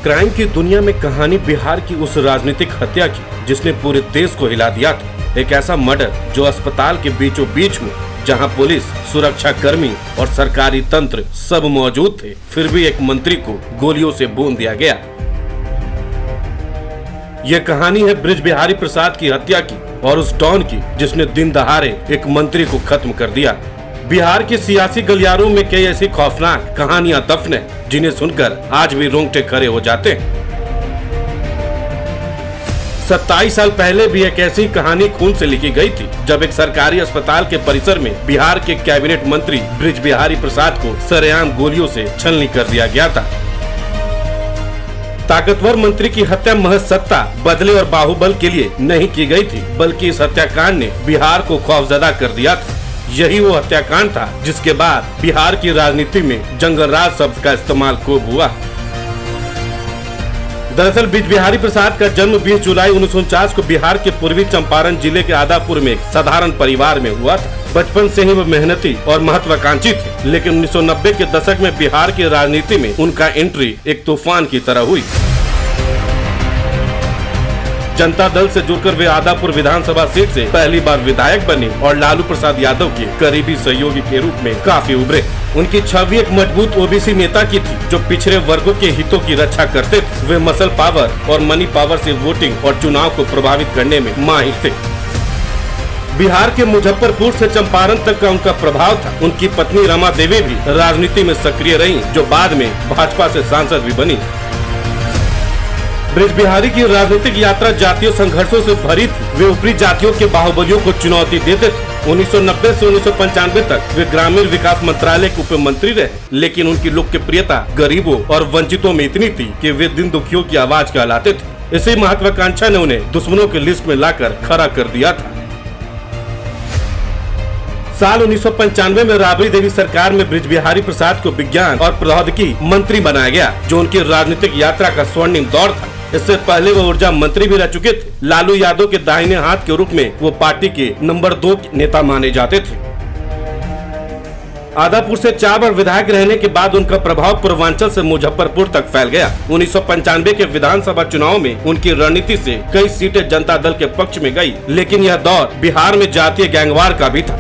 Crime की दुनिया में कहानी बिहार की उस राजनीतिक हत्या की जिसने पूरे देश को हिला दिया था। एक ऐसा मर्डर जो अस्पताल के बीचों बीच हुआ, जहां पुलिस, सुरक्षा कर्मी और सरकारी तंत्र सब मौजूद थे, फिर भी एक मंत्री को गोलियों से भून दिया गया। यह कहानी है ब्रिज बिहारी प्रसाद की हत्या की और उस डॉन की जिसने दिन दहाड़े एक मंत्री को खत्म कर दिया। बिहार के सियासी गलियारों में कई ऐसी खौफनाक कहानियां दफन है जिन्हें सुनकर आज भी रोंगटे खड़े हो जाते हैं। 27 साल पहले भी एक ऐसी कहानी खून से लिखी गई थी जब एक सरकारी अस्पताल के परिसर में बिहार के कैबिनेट मंत्री ब्रिज बिहारी प्रसाद को सरेआम गोलियों से छलनी कर दिया गया था। ताकतवर मंत्री की हत्या महज सत्ता, बदले और बाहुबल के लिए नहीं की गई थी, बल्कि इस हत्याकांड ने बिहार को खौफजदा कर दिया था। यही वो हत्याकांड था जिसके बाद बिहार की राजनीति में जंगल राज शब्द का इस्तेमाल खूब हुआ। दरअसल ब्रिज बिहारी प्रसाद का जन्म 20 जुलाई 1949 को बिहार के पूर्वी चंपारण जिले के आदापुर में एक साधारण परिवार में हुआ था। बचपन से ही वो मेहनती और महत्वाकांक्षी थे, लेकिन 1990 के दशक में बिहार की राजनीति में उनका एंट्री एक तूफान की तरह हुई। जनता दल से जुड़कर वे आदापुर विधानसभा सीट से पहली बार विधायक बने और लालू प्रसाद यादव के करीबी सहयोगी के रूप में काफी उभरे। उनकी छवि एक मजबूत ओबीसी नेता की थी जो पिछड़े वर्गों के हितों की रक्षा करते थे। वे मसल पावर और मनी पावर से वोटिंग और चुनाव को प्रभावित करने में माहिर थे। बिहार के मुजफ्फरपुर से चंपारण तक का उनका प्रभाव था। उनकी पत्नी रमा देवी भी राजनीति में सक्रिय रहीं, जो बाद में भाजपा से सांसद भी बनी। ब्रिज बिहारी की राजनीतिक यात्रा जातीय संघर्षों से भरी थी। वे ऊपरी जातियों के बाहुबलियों को चुनौती देते थे। 1990 से 1995 तक वे ग्रामीण विकास मंत्रालय के उप मंत्री रहे, लेकिन उनकी लोकप्रियता गरीबों और वंचितों में इतनी थी कि वे दिन दुखियों की आवाज कहलाते थे। इसी महत्वाकांक्षा ने उन्हें दुश्मनों की लिस्ट में लाकर खड़ा कर दिया था। साल 1995 में राबड़ी देवी सरकार में ब्रिज बिहारी प्रसाद को विज्ञान और प्रौद्योगिकी मंत्री बनाया गया, जो उनकी राजनीतिक यात्रा का स्वर्णिम दौर था। इससे पहले वो ऊर्जा मंत्री भी रह चुके थे। लालू यादव के दाहिने हाथ के रूप में वो पार्टी के नंबर 2 नेता माने जाते थे। आदापुर से 4 बार विधायक रहने के बाद उनका प्रभाव पूर्वांचल से मुजफ्फरपुर तक फैल गया। 1995 के विधानसभा चुनाव में उनकी रणनीति से कई सीटें जनता दल के पक्ष में गई, लेकिन यह दौर बिहार में जातीय गैंगवार का भी था।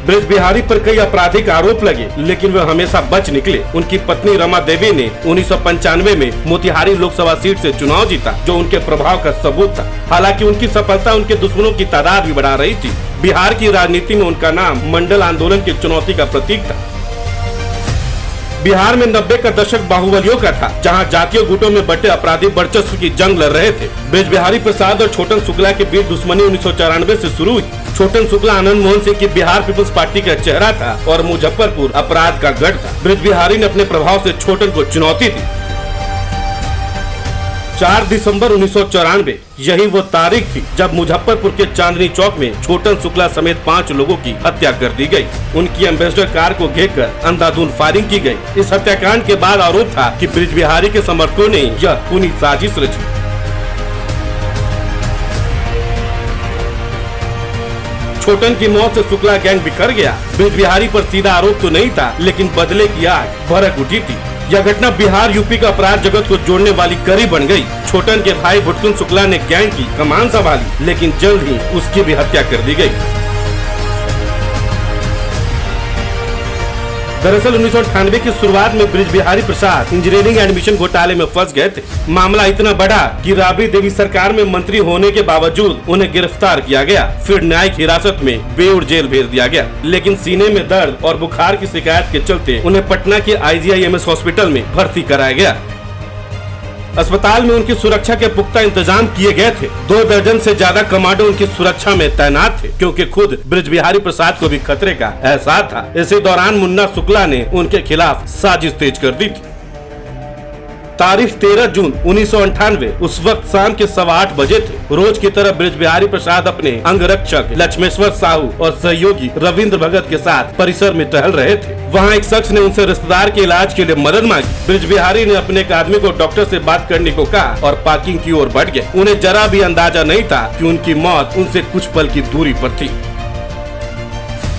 ब्रिज बिहारी पर कई आपराधिक आरोप लगे, लेकिन वे हमेशा बच निकले। उनकी पत्नी रमा देवी ने 1995 में मोतिहारी लोकसभा सीट से चुनाव जीता, जो उनके प्रभाव का सबूत था। हालांकि उनकी सफलता उनके दुश्मनों की तादाद भी बढ़ा रही थी। बिहार की राजनीति में उनका नाम मंडल आंदोलन की चुनौती का प्रतीक था। बिहार में 90 का दशक बाहुबलियों का था, जहां जातीय गुटों में बटे अपराधी वर्चस्व की जंग लड़ रहे थे। ब्रिज बिहारी प्रसाद और छोटन शुक्ला के बीच दुश्मनी 1994 से शुरू हुई। छोटन शुक्ला आनंद मोहन सिंह की बिहार पीपल्स पार्टी का चेहरा था और मुजफ्फरपुर अपराध का गढ़ था। ब्रिज बिहारी ने अपने प्रभाव से छोटन को चुनौती दी। 4 दिसंबर 1994 यही वो तारीख थी जब मुजफ्फरपुर के चांदनी चौक में छोटन शुक्ला समेत 5 लोगों की हत्या कर दी गई। उनकी एम्बेसडर कार को घेरकर अंधाधुंध फायरिंग की गई। इस हत्याकांड के बाद आरोप था कि ब्रिज बिहारी के समर्थकों ने यह खूनी साजिश रची। छोटन की मौत से शुक्ला गैंग बिखर गया। ब्रिज बिहारी पर सीधा आरोप तो नहीं था, लेकिन बदले की आग भड़क उठी थी। यह घटना बिहार यूपी का अपराध जगत को जोड़ने वाली कड़ी बन गई। छोटन के भाई भुटकुन शुक्ला ने गैंग की कमान संभाली, लेकिन जल्द ही उसकी भी हत्या कर दी गई। दरअसल 1998 की शुरुआत में bridge Bihari Prasad engineering admission घोटाले में फंस गए थे। मामला इतना बढ़ा कि राबड़ी देवी सरकार में मंत्री होने के बावजूद उन्हें गिरफ्तार किया गया, फिर न्यायिक हिरासत में बेऊर जेल भेज दिया गया। लेकिन सीने में दर्द और बुखार की शिकायत के चलते उन्हें पटना के IGIMS हॉस्पिटल में भर्ती कराया गया। अस्पताल में उनकी सुरक्षा के पुख्ता इंतजाम किए गए थे। 2 दर्जन से ज्यादा कमांडो उनकी सुरक्षा में तैनात थे, क्योंकि खुद ब्रिज बिहारी प्रसाद को भी खतरे का एहसास था। इसी दौरान मुन्ना शुक्ला ने उनके खिलाफ साजिश तेज कर दी थी। तारीख 13 जून 1998 उस वक्त शाम के 8:15 बजे थे। रोज की तरह ब्रिज बिहारी प्रसाद अपने अंगरक्षक लक्ष्मेश्वर साहू और सहयोगी रविंद्र भगत के साथ परिसर में टहल रहे थे। वहां एक शख्स ने उनसे रिश्तेदार के इलाज के लिए मदद मांगी। ब्रिज बिहारी ने अपने एक आदमी को डॉक्टर से बात करने को कहा और पार्किंग की ओर बढ़ गए। उन्हें जरा भी अंदाजा नहीं था कि उनकी मौत उनसे कुछ पल की दूरी पर थी।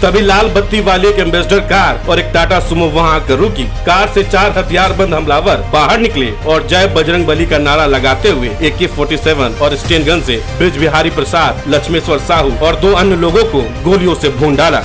तभी लाल बत्ती वाली एक एम्बेसडर कार और एक टाटा सुमो वहां आकर रुकी। कार से 4 हथियारबंद हमलावर बाहर निकले और जय बजरंगबली का नारा लगाते हुए AK-47 और स्टेन गन से ब्रिज बिहारी प्रसाद, लक्ष्मेश्वर साहू और 2 अन्य लोगों को गोलियों से भून डाला।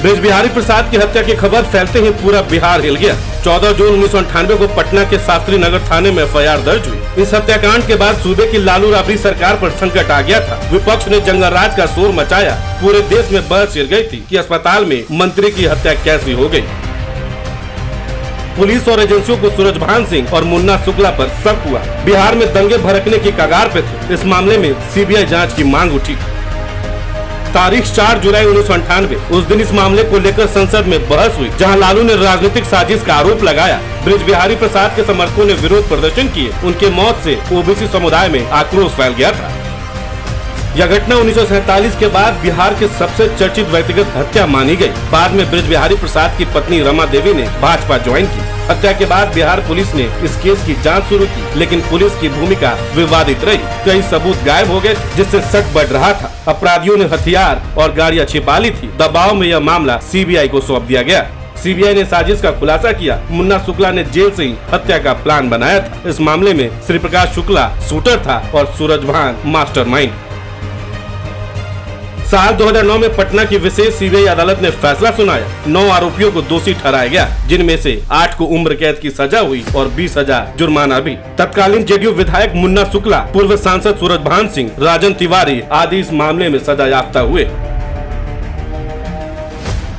ब्रिज बिहारी प्रसाद की हत्या की खबर फैलते ही पूरा बिहार हिल गया। 14 जून 1998 को पटना के शास्त्री नगर थाने में FIR दर्ज हुई। इस हत्याकांड के बाद सूबे की लालू राबड़ी सरकार पर संकट आ गया था। विपक्ष ने जंगल राज का शोर मचाया। पूरे देश में बहस छिड़ गई थी कि अस्पताल में मंत्री की हत्या कैसी हो गई। पुलिस और एजेंसियों को सूरजभान सिंह और मुन्ना शुक्ला पर शक हुआ। बिहार में दंगे भड़कने की कगार पे थे। इस मामले में CBI जाँच की मांग उठी। तारीख 4 जुलाई 1998 उस दिन इस मामले को लेकर संसद में बहस हुई, जहां लालू ने राजनीतिक साजिश का आरोप लगाया। ब्रिज बिहारी प्रसाद के समर्थकों ने विरोध प्रदर्शन किए। उनके मौत से OBC समुदाय में आक्रोश फैल गया था। यह घटना 1947 के बाद बिहार के सबसे चर्चित व्यक्तिगत हत्या मानी गई। बाद में ब्रिज बिहारी प्रसाद की पत्नी रमा देवी ने भाजपा ज्वाइन की। हत्या के बाद बिहार पुलिस ने इस केस की जांच शुरू की, लेकिन पुलिस की भूमिका विवादित रही। कई सबूत गायब हो गए, जिससे शक बढ़ रहा था। अपराधियों ने हथियार और गाड़ियां छिपा ली थी। दबाव में यह मामला CBI को सौंप दिया गया। CBI ने साजिश का खुलासा किया। मुन्ना शुक्ला ने जेल से ही हत्या का प्लान बनाया था। इस मामले में श्री प्रकाश शुक्ला शूटर था और सूरजभान मास्टरमाइंड। साल 2009 में पटना की विशेष CBI अदालत ने फैसला सुनाया। 9 आरोपियों को दोषी ठहराया गया, जिनमें से 8 को उम्र कैद की सजा हुई और 20,000 जुर्माना भी। तत्कालीन JDU विधायक मुन्ना शुक्ला, पूर्व सांसद सूरजभान सिंह, राजन तिवारी आदि इस मामले में सजा याफ्ता हुए।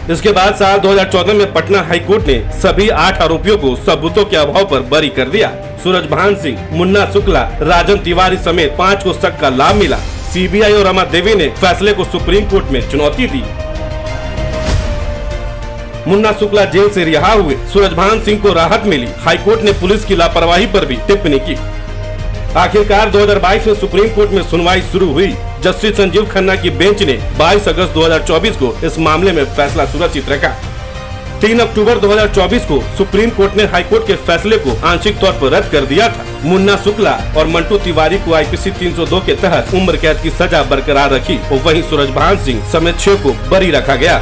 इसके बाद साल 2014 में पटना हाईकोर्ट ने सभी 8 आरोपियों को सबूतों के अभाव पर बरी कर दिया। सूरजभान सिंह, मुन्ना शुक्ला, राजन तिवारी समेत 5 को शक का लाभ मिला। CBI और रमा देवी ने फैसले को सुप्रीम कोर्ट में चुनौती दी। मुन्ना शुक्ला जेल से रिहा हुए। सूरजभान सिंह को राहत मिली। हाईकोर्ट ने पुलिस की लापरवाही पर भी टिप्पणी की। आखिरकार 2022 में सुप्रीम कोर्ट में सुनवाई शुरू हुई। जस्टिस संजीव खन्ना की बेंच ने 22 अगस्त 2024 को इस मामले में फैसला सुरक्षित रखा। 3 अक्टूबर 2024 को सुप्रीम कोर्ट ने हाईकोर्ट के फैसले को आंशिक तौर पर रद्द कर दिया था। मुन्ना शुक्ला और मंटू तिवारी को IPC 302 के तहत उम्र कैद की सजा बरकरार रखी और वहीं सूरजभान सिंह समेत 6 को बरी रखा गया।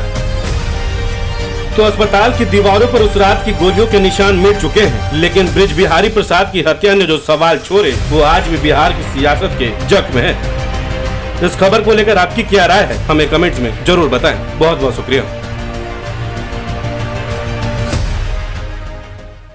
तो अस्पताल की दीवारों पर उस रात की गोलियों के निशान मिट चुके हैं, लेकिन ब्रिज बिहारी प्रसाद की हत्या ने जो सवाल छोड़े वो आज भी बिहार की सियासत के जख्म है। इस खबर को लेकर आपकी क्या राय है, हमें कमेंट्स में जरूर बताएं। बहुत बहुत शुक्रिया।